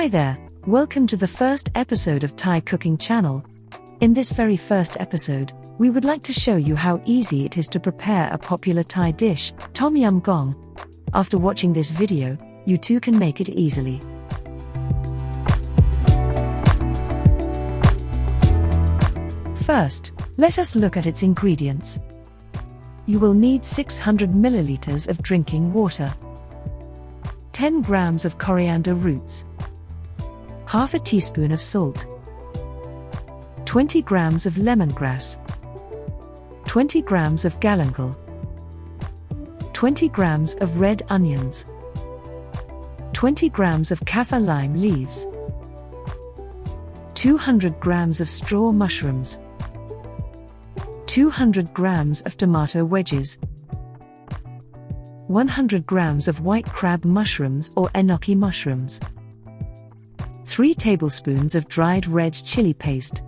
Hi there, welcome to the first episode of Thai Cooking Channel. In this very first episode, we would like to show you how easy it is to prepare a popular Thai dish, Yum Goong. After watching this video, you too can make it easily. First, let us look at its ingredients. You will need 600 milliliters of drinking water, 10 grams of coriander roots, half a teaspoon of salt, 20 grams of lemongrass, 20 grams of galangal, 20 grams of red onions, 20 grams of kaffir lime leaves, 200 grams of straw mushrooms, 200 grams of tomato wedges, 100 grams of white crab mushrooms or Enoki mushrooms, 3 tablespoons of dried red chili paste,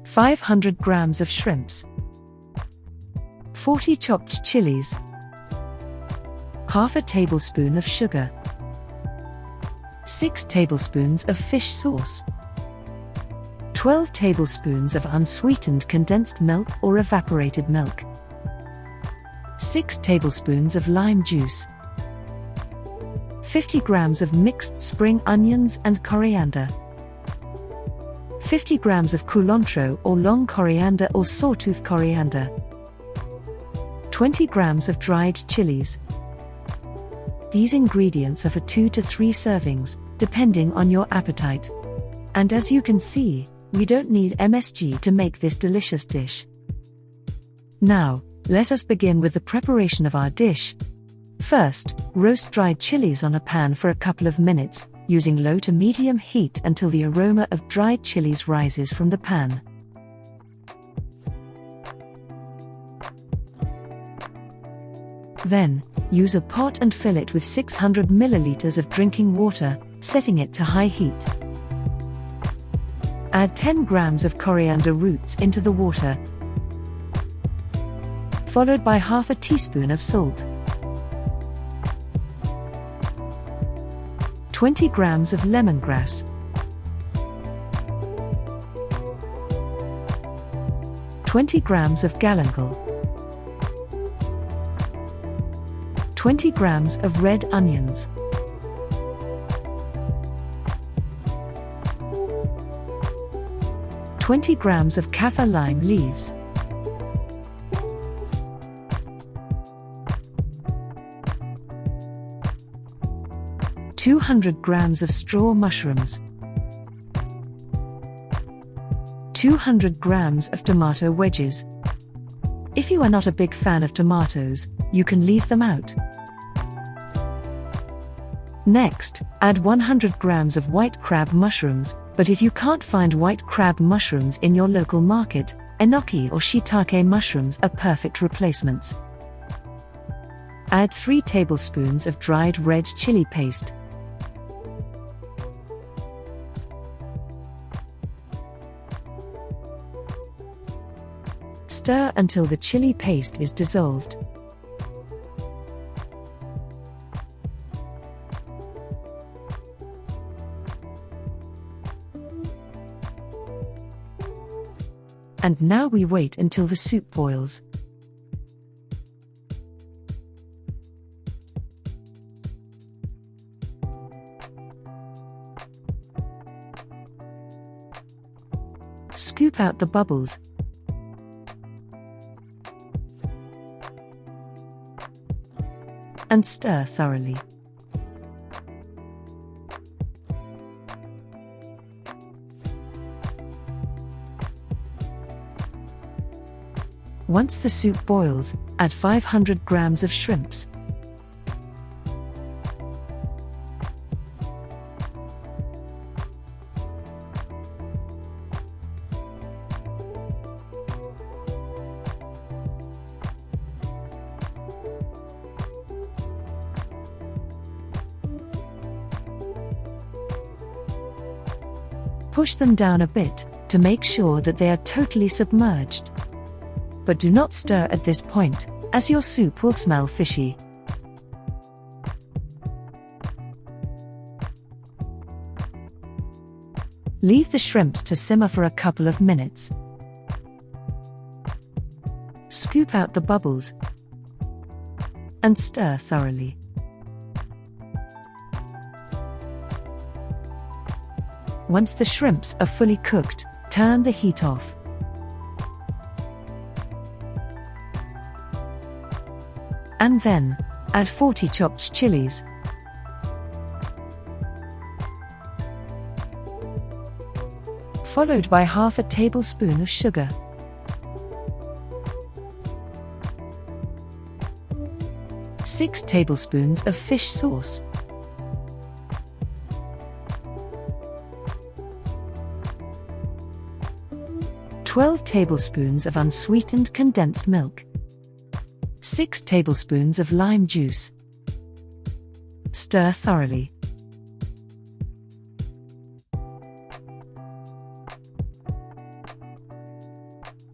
500 grams of shrimps, 40 chopped chilies, half a tablespoon of sugar, 6 tablespoons of fish sauce, 12 tablespoons of unsweetened condensed milk or evaporated milk, 6 tablespoons of lime juice, 50 grams of mixed spring onions and coriander, 50 grams of culantro or long coriander or sawtooth coriander, 20 grams of dried chilies. These ingredients are for 2 to 3 servings, depending on your appetite. And as you can see, we don't need MSG to make this delicious dish. Now, let us begin with the preparation of our dish. First, roast dried chilies on a pan for a couple of minutes, using low to medium heat until the aroma of dried chilies rises from the pan. Then, use a pot and fill it with 600 milliliters of drinking water, setting it to high heat. Add 10 grams of coriander roots into the water, followed by half a teaspoon of salt, 20 grams of lemongrass, 20 grams of galangal, 20 grams of red onions, 20 grams of kaffir lime leaves, 200 grams of straw mushrooms, 200 grams of tomato wedges. If you are not a big fan of tomatoes, you can leave them out. Next, add 100 grams of white crab mushrooms, but if you can't find white crab mushrooms in your local market, Enoki or Shiitake mushrooms are perfect replacements. Add 3 tablespoons of dried red chili paste. Stir until the chili paste is dissolved. And now we wait until the soup boils. Scoop out the bubbles. And stir thoroughly. Once the soup boils, add 500 grams of shrimps. Push them down a bit, to make sure that they are totally submerged. But do not stir at this point, as your soup will smell fishy. Leave the shrimps to simmer for a couple of minutes. Scoop out the bubbles and stir thoroughly. Once the shrimps are fully cooked, turn the heat off. And then, add 40 chopped chilies. Followed by half a tablespoon of sugar. Six tablespoons of fish sauce. Twelve tablespoons of unsweetened condensed milk. 6 tablespoons of lime juice. Stir thoroughly.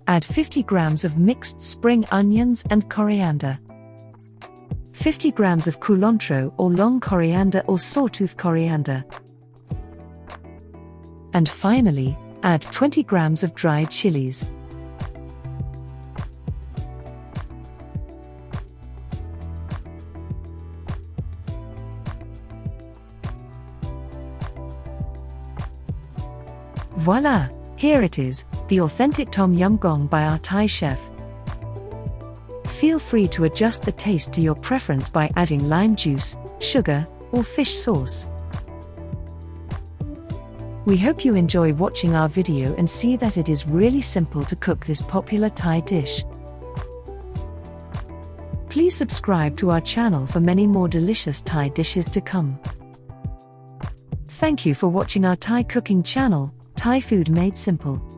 Add 50 grams of mixed spring onions and coriander. 50 grams of culantro or long coriander or sawtooth coriander. And finally, add 20 grams of dried chilies. Voila! Here it is, the authentic Tom Yum Goong by our Thai chef. Feel free to adjust the taste to your preference by adding lime juice, sugar, or fish sauce. We hope you enjoy watching our video and see that it is really simple to cook this popular Thai dish. Please subscribe to our channel for many more delicious Thai dishes to come. Thank you for watching our Thai cooking channel, Thai Food Made Simple.